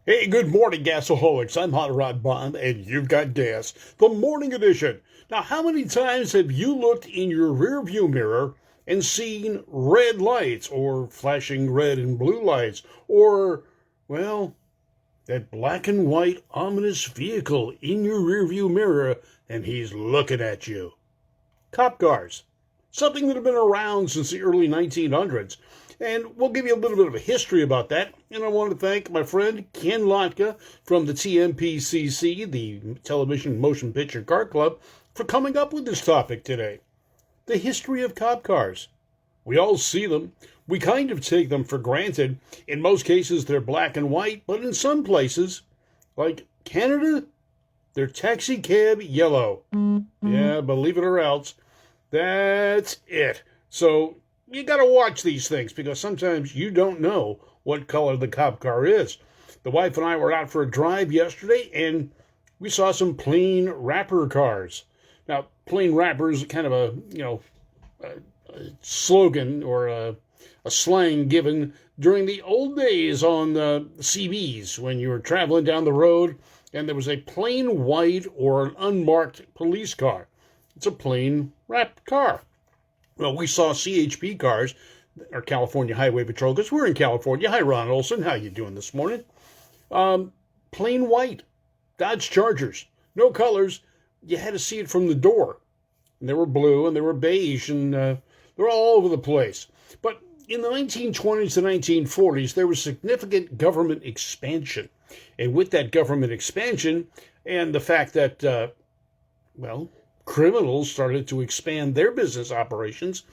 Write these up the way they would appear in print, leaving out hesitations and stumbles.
Hey, good morning, gasaholics. I'm Hot Rod Bob, and you've got gas, the morning edition. Now, how many times have you looked in your rearview mirror and seen red lights, or flashing red and blue lights, or, well, that black and white ominous vehicle in your rearview mirror, and he's looking at you? Cop cars, something that have been around since the early 1900s. And we'll give you a little bit of a history about that. And I want to thank my friend Ken Lotka from the TMPCC, the Television Motion Picture Car Club, for coming up with this topic today. The history of cop cars. We all see them. We kind of take them for granted. In most cases, they're black and white, but in some places, like Canada, they're taxi cab yellow. Yeah, believe it or else. That's it. So you got to watch these things because sometimes you don't know what color the cop car is. The wife and I were out for a drive yesterday and we saw some plain wrapper cars. Now, plain wrapper is kind of a slogan or a slang given during the old days on the CBs when you were traveling down the road and there was a plain white or an unmarked police car. It's a plain wrapped car. Well, we saw CHP cars, or California Highway Patrol, because we're in California. Hi, Ron Olson. How you doing this morning? Plain white Dodge Chargers. No colors. You had to see it from the door. And they were blue and they were beige and they're all over the place. But in the 1920s to 1940s, there was significant government expansion. And with that government expansion and the fact that, criminals started to expand their business operations,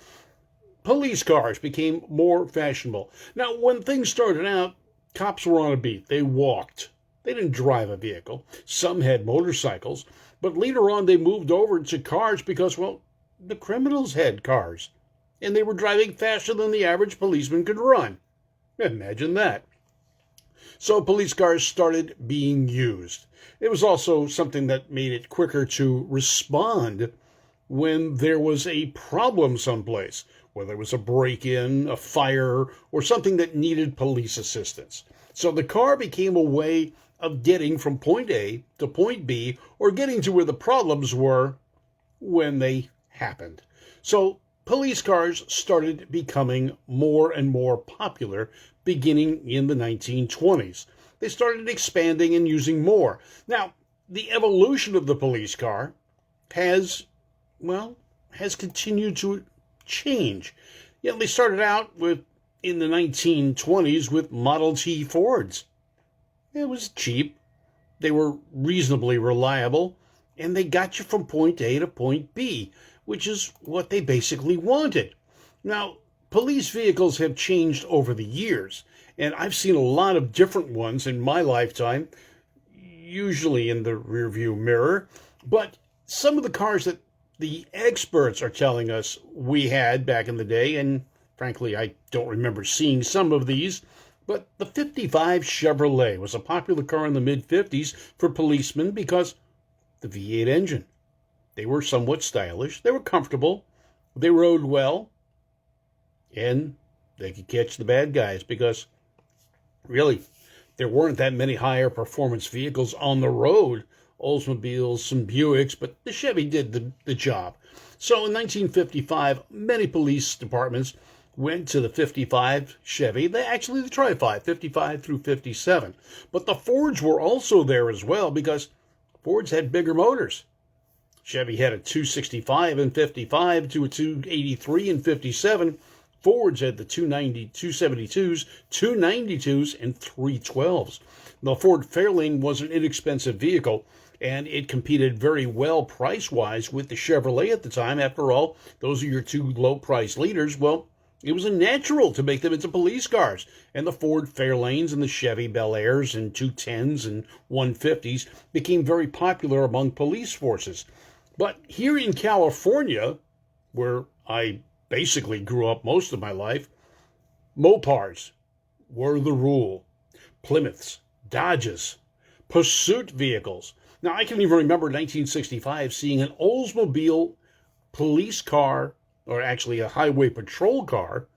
police cars became more fashionable. Now, when things started out, cops were on a beat. They walked. They didn't drive a vehicle. Some had motorcycles. But later on, they moved over to cars because, the criminals had cars. And they were driving faster than the average policeman could run. Imagine that. So police cars started being used. It was also something that made it quicker to respond when there was a problem someplace, whether it was a break-in, a fire, or something that needed police assistance. So the car became a way of getting from point A to point B, or getting to where the problems were when they happened. So police cars started becoming more and more popular beginning in the 1920s. They started expanding and using more. Now, the evolution of the police car has continued to change. They started out in the 1920s with Model T Fords. It was cheap. They were reasonably reliable, and they got you from point A to point B, which is what they basically wanted. Now, police vehicles have changed over the years, and I've seen a lot of different ones in my lifetime, usually in the rearview mirror. But some of the cars that the experts are telling us we had back in the day, and frankly, I don't remember seeing some of these, but the 55 Chevrolet was a popular car in the mid-50s for policemen because the V8 engine. They were somewhat stylish, they were comfortable, they rode well, and they could catch the bad guys because really there weren't that many higher performance vehicles on the road. Oldsmobiles, some Buicks, but the Chevy did the job. So in 1955, many police departments went to the 55 Chevy. The Tri-5, 55 through 57. But the Fords were also there as well because Fords had bigger motors. Chevy had a 265 in 55 to a 283 in 57. Fords had the 272s, 292s, and 312s. The Ford Fairlane was an inexpensive vehicle, and it competed very well price-wise with the Chevrolet at the time. After all, those are your two low-price leaders. Well, it was a natural to make them into police cars, and the Ford Fairlanes and the Chevy Bel Airs and 210s and 150s became very popular among police forces. But here in California, where I basically grew up most of my life, Mopars were the rule. Plymouths, Dodges, pursuit vehicles. Now, I can even remember 1965 seeing an Oldsmobile police car, or actually a highway patrol car,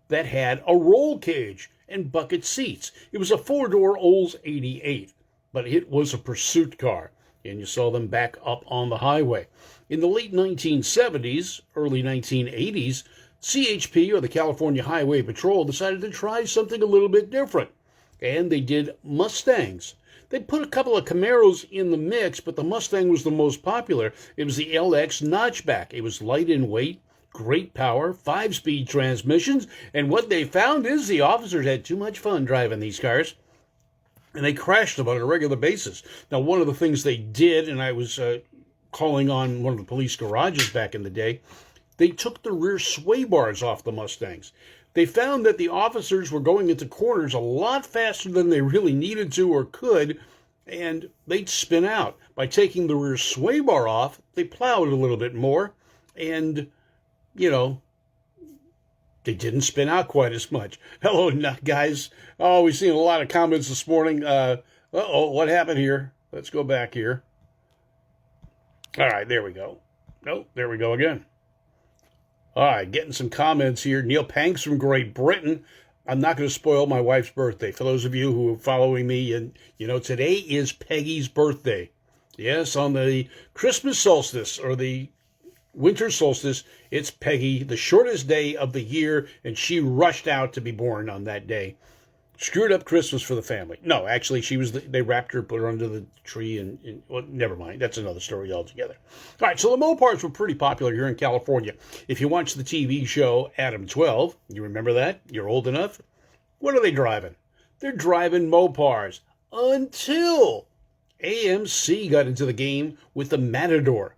that had a roll cage. and bucket seats. It was a four-door Olds 88, but it was a pursuit car, and you saw them back up on the highway. In the late 1970s, early 1980s, CHP, or the California Highway Patrol, decided to try something a little bit different, and they did Mustangs. They put a couple of Camaros in the mix, but the Mustang was the most popular. It was the LX Notchback. It was light in weight, great power, 5-speed transmissions, and what they found is the officers had too much fun driving these cars, and they crashed them on a regular basis. Now, one of the things they did, and I was calling on one of the police garages back in the day, they took the rear sway bars off the Mustangs. They found that the officers were going into corners a lot faster than they really needed to or could, and they'd spin out. By taking the rear sway bar off, they plowed a little bit more, and, you know, they didn't spin out quite as much. Hello, guys. Oh, we've seen a lot of comments this morning. What happened here? Let's go back here. All right, there we go. Oh, there we go again. All right, getting some comments here. Neil Panks from Great Britain. I'm not going to spoil my wife's birthday. For those of you who are following me, and you know, today is Peggy's birthday. Yes, on the Christmas solstice or the winter solstice, it's Peggy, the shortest day of the year, and she rushed out to be born on that day. Screwed up Christmas for the family. No, actually, they wrapped her, put her under the tree, and well, never mind. That's another story altogether. All right, so the Mopars were pretty popular here in California. If you watch the TV show Adam 12, you remember that? You're old enough? What are they driving? They're driving Mopars until AMC got into the game with the Matador.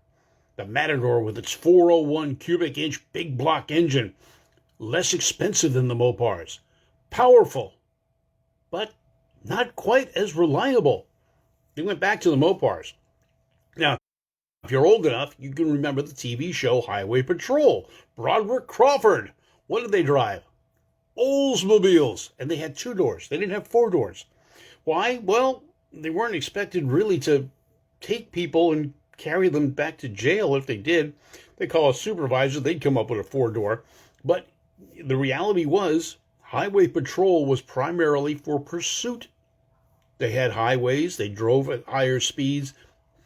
The Matador with its 401 cubic inch big block engine. Less expensive than the Mopars. Powerful, but not quite as reliable. They went back to the Mopars. Now, if you're old enough, you can remember the TV show Highway Patrol. Broderick Crawford. What did they drive? Oldsmobiles. And they had 2 doors. They didn't have 4 doors. Why? Well, they weren't expected really to take people and carry them back to jail. If they did, they call a supervisor. They'd come up with a 4-door. But the reality was, Highway Patrol was primarily for pursuit. They had highways, they drove at higher speeds.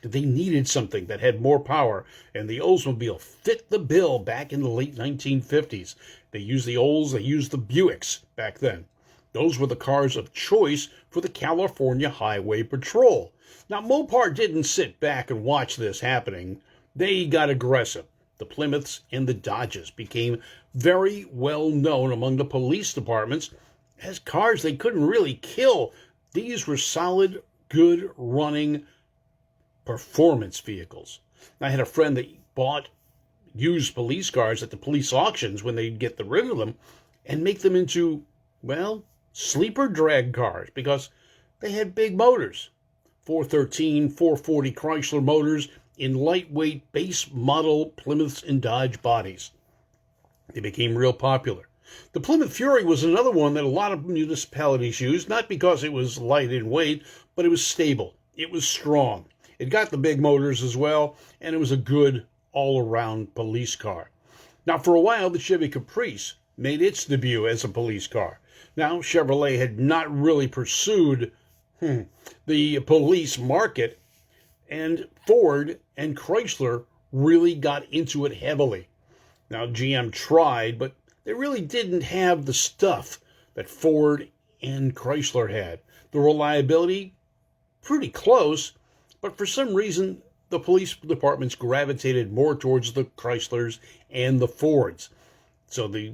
They needed something that had more power, and the Oldsmobile fit the bill back in the late 1950s. They used the Olds, they used the Buicks back then. Those were the cars of choice for the California Highway Patrol. Now, Mopar didn't sit back and watch this happening. They got aggressive. The Plymouths and the Dodges became very well known among the police departments as cars they couldn't really kill. These were solid, good running performance vehicles. I had a friend that bought used police cars at the police auctions when they'd get rid of them and make them into, well, sleeper drag cars because they had big motors. 413, 440 Chrysler motors in lightweight base model Plymouths and Dodge bodies. They became real popular. The Plymouth Fury was another one that a lot of municipalities used, not because it was light in weight, but it was stable. It was strong. It got the big motors as well, and it was a good all-around police car. Now, for a while, the Chevy Caprice made its debut as a police car. Now, Chevrolet had not really pursued the police market, and Ford and Chrysler really got into it heavily. Now, GM tried, but they really didn't have the stuff that Ford and Chrysler had. The reliability, pretty close, but for some reason, the police departments gravitated more towards the Chryslers and the Fords. So the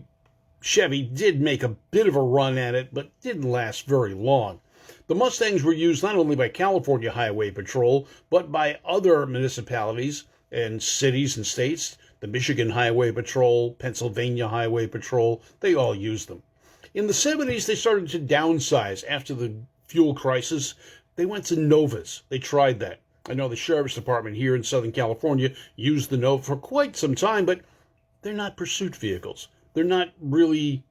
Chevy did make a bit of a run at it, but didn't last very long. The Mustangs were used not only by California Highway Patrol, but by other municipalities and cities and states. The Michigan Highway Patrol, Pennsylvania Highway Patrol, they all used them. In the 70s, they started to downsize. After the fuel crisis, they went to Novas. They tried that. I know the Sheriff's Department here in Southern California used the Nova for quite some time, but they're not pursuit vehicles. They're not really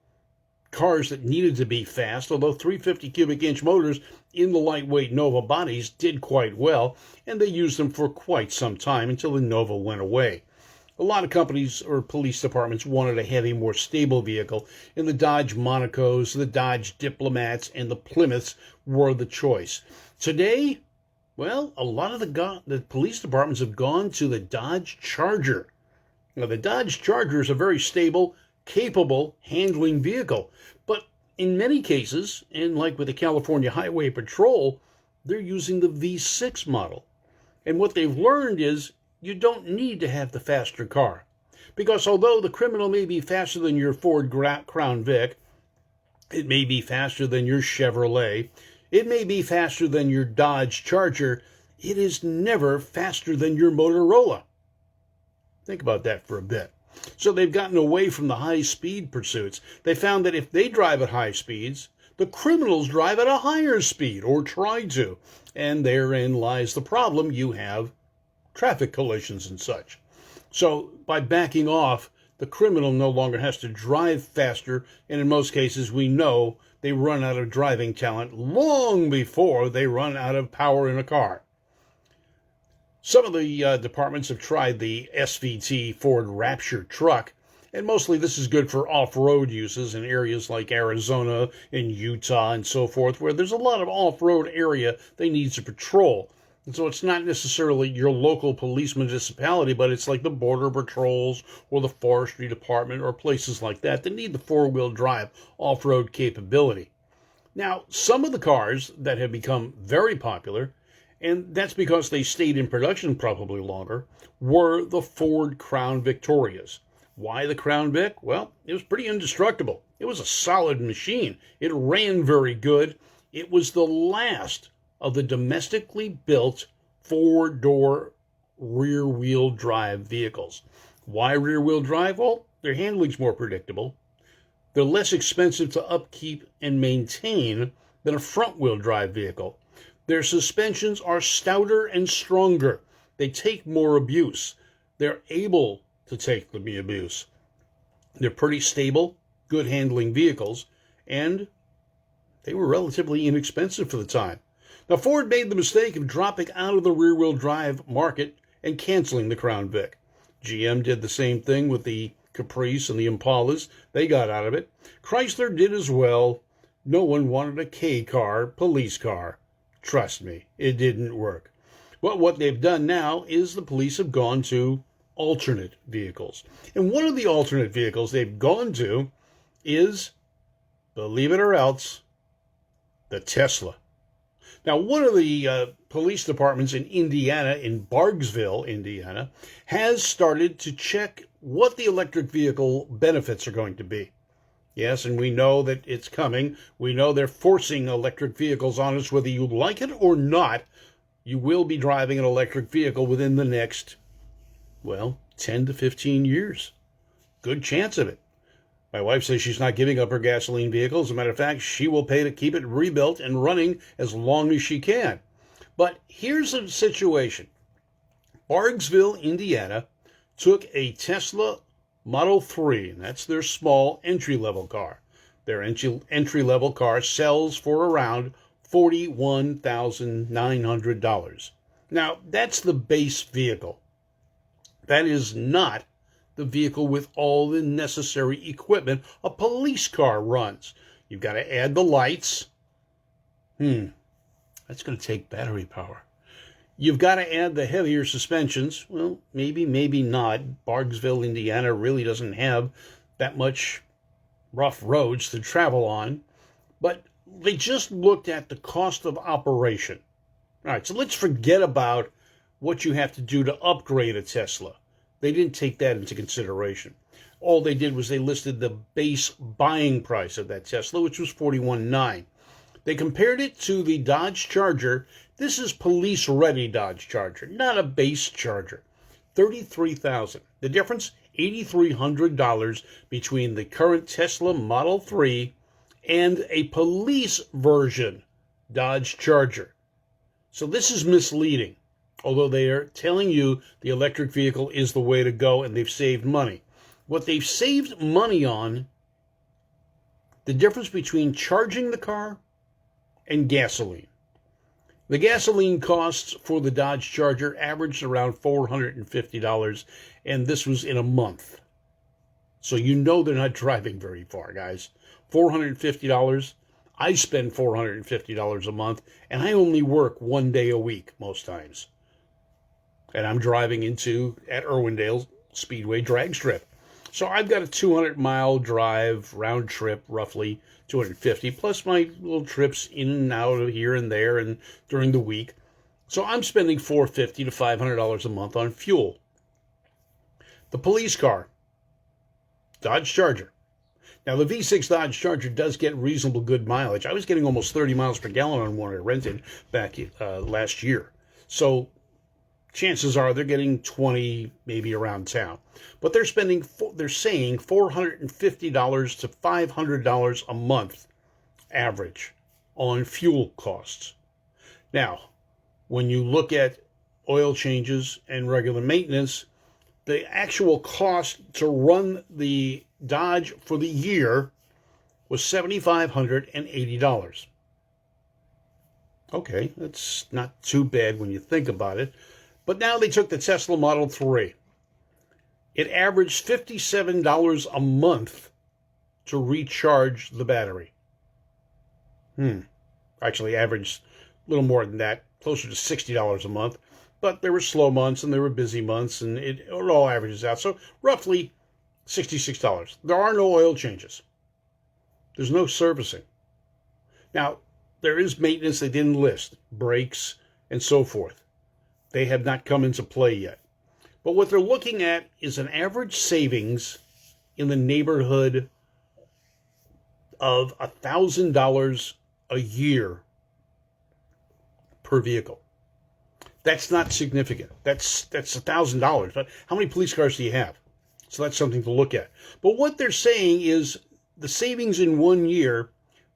cars that needed to be fast, although 350 cubic inch motors in the lightweight Nova bodies did quite well, and they used them for quite some time until the Nova went away. A lot of companies or police departments wanted a heavy, more stable vehicle, and the Dodge Monacos, the Dodge Diplomats, and the Plymouths were the choice. Today, well, a lot of the police departments have gone to the Dodge Charger. Now, the Dodge Charger is a very stable, capable handling vehicle, but in many cases, and like with the California Highway Patrol, they're using the V6 model. And what they've learned is you don't need to have the faster car. Because although the criminal may be faster than your Ford Crown Vic, it may be faster than your Chevrolet, it may be faster than your Dodge Charger, it is never faster than your Motorola. Think about that for a bit. So they've gotten away from the high-speed pursuits. They found that if they drive at high speeds, the criminals drive at a higher speed, or try to. And therein lies the problem. You have traffic collisions and such. So by backing off, the criminal no longer has to drive faster, and in most cases we know they run out of driving talent long before they run out of power in a car. Some of the departments have tried the SVT Ford Rapture truck, and mostly this is good for off-road uses in areas like Arizona and Utah and so forth, where there's a lot of off-road area they need to patrol. And so it's not necessarily your local police municipality, but it's like the border patrols or the forestry department or places like that that need the four-wheel drive off-road capability. Now, some of the cars that have become very popular, and that's because they stayed in production probably longer, were the Ford Crown Victorias. Why the Crown Vic? Well, it was pretty indestructible. It was a solid machine. It ran very good. It was the last of the domestically built four-door rear-wheel drive vehicles. Why rear-wheel drive? Well, their handling's more predictable. They're less expensive to upkeep and maintain than a front-wheel drive vehicle. Their suspensions are stouter and stronger. They take more abuse. They're able to take the abuse. They're pretty stable, good handling vehicles, and they were relatively inexpensive for the time. Now, Ford made the mistake of dropping out of the rear-wheel drive market and canceling the Crown Vic. GM did the same thing with the Caprice and the Impalas. They got out of it. Chrysler did as well. No one wanted a K-car, police car. Trust me, it didn't work. But what they've done now is the police have gone to alternate vehicles. And one of the alternate vehicles they've gone to is, believe it or else, the Tesla. Now, one of the police departments in Indiana, in Bargsville, Indiana, has started to check what the electric vehicle benefits are going to be. Yes, and we know that it's coming. We know they're forcing electric vehicles on us, whether you like it or not. You will be driving an electric vehicle within the next, 10 to 15 years. Good chance of it. My wife says she's not giving up her gasoline vehicle. As a matter of fact, she will pay to keep it rebuilt and running as long as she can. But here's the situation. Bargsville, Indiana, took a Tesla Model 3, and that's their small entry-level car. Their entry-level car sells for around $41,900. Now, that's the base vehicle. That is not the vehicle with all the necessary equipment a police car runs. You've got to add the lights. That's going to take battery power. You've got to add the heavier suspensions. Well, maybe not. Bargsville, Indiana really doesn't have that much rough roads to travel on. But they just looked at the cost of operation. All right, so let's forget about what you have to do to upgrade a Tesla. They didn't take that into consideration. All they did was they listed the base buying price of that Tesla, which was $41,900. They compared it to the Dodge Charger. This is police-ready Dodge Charger, not a base Charger. $33,000. The difference, $8,300 between the current Tesla Model 3 and a police version Dodge Charger. So this is misleading, although they are telling you the electric vehicle is the way to go and they've saved money. What they've saved money on, the difference between charging the car and gasoline. The gasoline costs for the Dodge Charger averaged around $450, and this was in a month. So you know they're not driving very far, guys. $450. I spend $450 a month, and I only work 1 day a week most times. And I'm driving at Irwindale Speedway drag strip. So I've got a 200-mile drive, round trip, roughly 250, plus my little trips in and out of here and there and during the week. So I'm spending $450 to $500 a month on fuel. The police car, Dodge Charger. Now, the V6 Dodge Charger does get reasonable good mileage. I was getting almost 30 miles per gallon on one I rented back last year. So chances are they're getting 20 maybe around town. But they're saying $450 to $500 a month average on fuel costs. Now, when you look at oil changes and regular maintenance, the actual cost to run the Dodge for the year was $7,580. Okay, that's not too bad when you think about it. But now they took the Tesla Model 3. It averaged $57 a month to recharge the battery. Actually averaged a little more than that, closer to $60 a month. But there were slow months and there were busy months, and it all averages out. So roughly $66. There are no oil changes. There's no servicing. Now, there is maintenance they didn't list, brakes and so forth. They have not come into play yet. But what they're looking at is an average savings in the neighborhood of $1,000 a year per vehicle. That's not significant. That's $1,000. But how many police cars do you have? So that's something to look at. But what they're saying is the savings in 1 year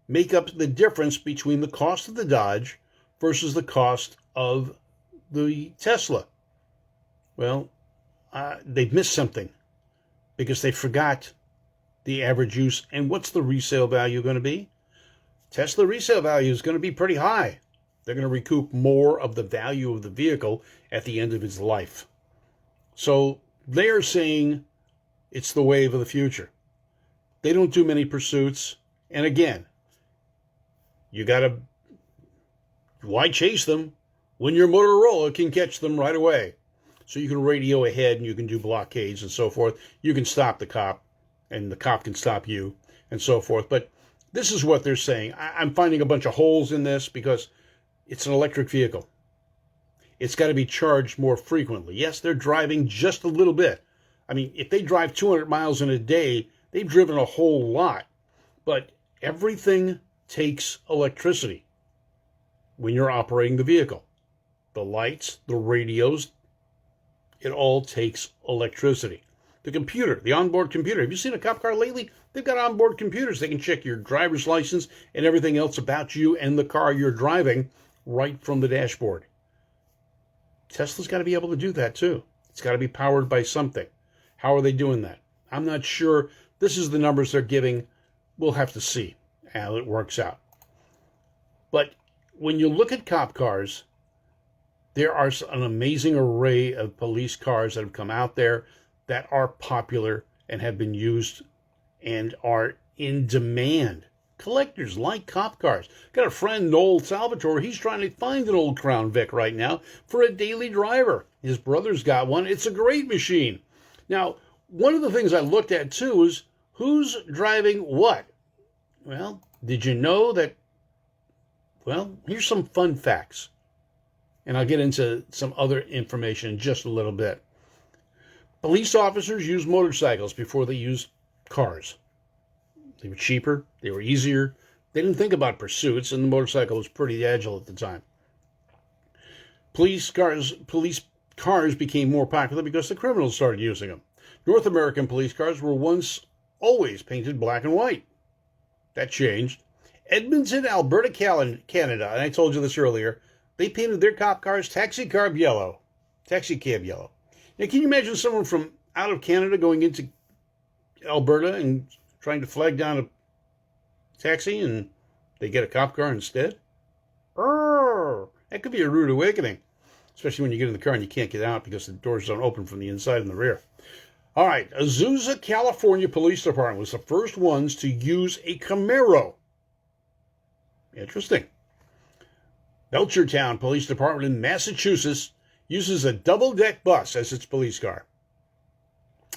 make up the difference between the cost of the Dodge versus the cost of the Tesla. Well, they've missed something because they forgot the average use. And what's the resale value going to be? Tesla resale value is going to be pretty high. They're going to recoup more of the value of the vehicle at the end of its life. So they're saying it's the wave of the future. They don't do many pursuits. And again, why chase them when your Motorola can catch them right away? So you can radio ahead and you can do blockades and so forth. You can stop the cop and the cop can stop you and so forth. But this is what they're saying. I'm finding a bunch of holes in this because it's an electric vehicle. It's got to be charged more frequently. Yes, they're driving just a little bit. I mean, if they drive 200 miles in a day, they've driven a whole lot. But everything takes electricity when you're operating the vehicle. The lights, the radios, it all takes electricity. The computer, the onboard computer. Have you seen a cop car lately? They've got onboard computers. They can check your driver's license and everything else about you and the car you're driving right from the dashboard. Tesla's got to be able to do that too. It's got to be powered by something. How are they doing that? I'm not sure. This is the numbers they're giving. We'll have to see how it works out. But when you look at cop cars, there are an amazing array of police cars that have come out there that are popular and have been used and are in demand. Collectors like cop cars. Got a friend, Noel Salvatore. He's trying to find an old Crown Vic right now for a daily driver. His brother's got one. It's a great machine. Now, one of the things I looked at, too, is who's driving what? Well, did you know that? Well, here's some fun facts. And I'll get into some other information in just a little bit. Police officers used motorcycles before they used cars. They were cheaper. They were easier. They didn't think about pursuits, and the motorcycle was pretty agile at the time. Police cars became more popular because the criminals started using them. North American police cars were once always painted black and white. That changed. Edmonton, Alberta, Canada, and I told you this earlier, they painted their cop cars taxi cab yellow. Now, can you imagine someone from out of Canada going into Alberta and trying to flag down a taxi and they get a cop car instead? That could be a rude awakening, especially when you get in the car and you can't get out because the doors don't open from the inside and the rear. All right, Azusa, California Police Department was the first ones to use a Camaro. Interesting. Belchertown Police Department in Massachusetts uses a double-deck bus as its police car.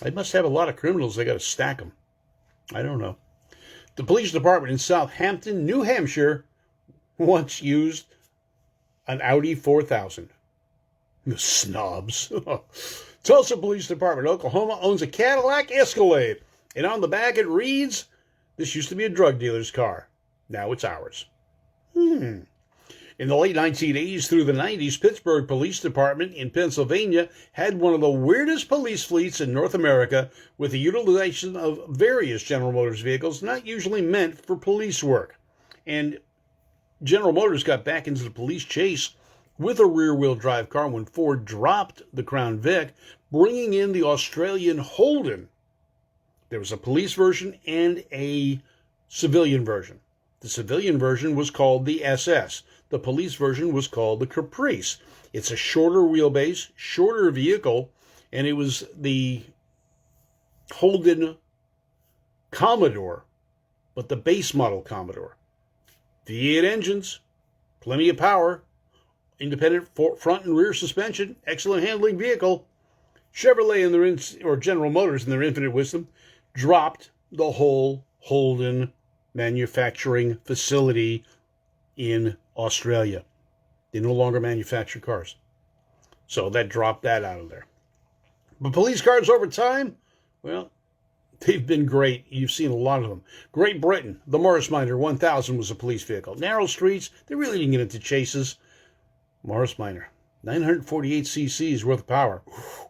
They must have a lot of criminals. They got to stack them. I don't know. The police department in Southampton, New Hampshire, once used an Audi 4000. The snobs. Tulsa Police Department, Oklahoma, owns a Cadillac Escalade. And on the back it reads, "This used to be a drug dealer's car. Now it's ours." In the late 1980s through the 90s, Pittsburgh Police Department in Pennsylvania had one of the weirdest police fleets in North America, with the utilization of various General Motors vehicles not usually meant for police work. And General Motors got back into the police chase with a rear-wheel drive car when Ford dropped the Crown Vic, bringing in the Australian Holden. There was a police version and a civilian version. The civilian version was called the SS. The police version was called the Caprice. It's a shorter wheelbase, shorter vehicle, and it was the Holden Commodore, but the base model Commodore. V8 engines, plenty of power, independent front and rear suspension, excellent handling vehicle. Chevrolet or General Motors in their infinite wisdom dropped the whole Holden manufacturing facility in Australia. They no longer manufacture cars. So that dropped that out of there. But police cars over time, well, they've been great. You've seen a lot of them. Great Britain, the Morris Minor 1000 was a police vehicle. Narrow streets, they really didn't get into chases. Morris Minor, 948 cc's worth of power.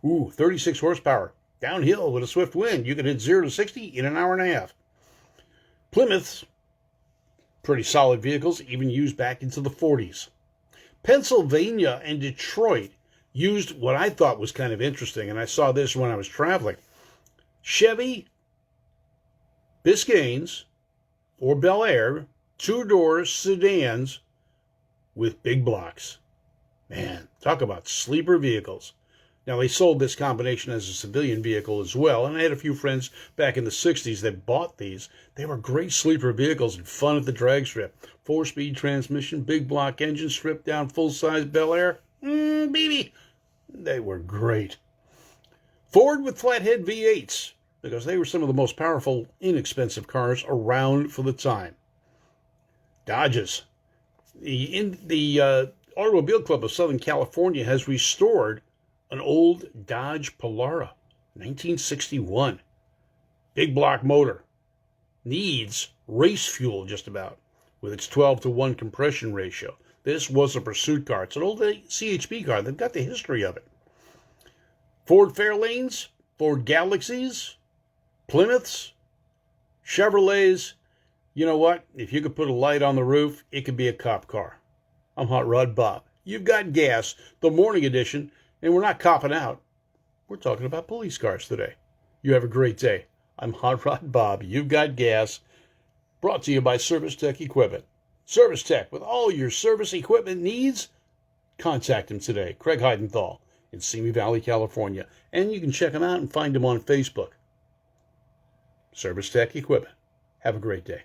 36 horsepower. Downhill with a swift wind. You could hit 0 to 60 in an hour and a half. Plymouths, pretty solid vehicles, even used back into the 40s. Pennsylvania and Detroit used what I thought was kind of interesting, and I saw this when I was traveling. Chevy Biscaynes or Bel Air, two-door sedans with big blocks. Man, talk about sleeper vehicles. Now, they sold this combination as a civilian vehicle as well, and I had a few friends back in the 60s that bought these. They were great sleeper vehicles and fun at the drag strip. 4-speed transmission, big block engine, stripped down full-size Bel Air. Baby, they were great. Ford with flathead V8s, because they were some of the most powerful, inexpensive cars around for the time. Dodges. The Automobile Club of Southern California has restored an old Dodge Polara, 1961. Big block motor. Needs race fuel just about, with its 12-to-1 compression ratio. This was a pursuit car. It's an old CHP car. They've got the history of it. Ford Fairlanes, Ford Galaxies, Plymouths, Chevrolets. You know what? If you could put a light on the roof, it could be a cop car. I'm Hot Rod Bob. You've got gas, the morning edition, and we're not copping out. We're talking about police cars today. You have a great day. I'm Hot Rod Bob. You've got gas. Brought to you by Service Tech Equipment. Service Tech, with all your service equipment needs, contact him today. Craig Heidenthal in Simi Valley, California. And you can check him out and find him on Facebook. Service Tech Equipment. Have a great day.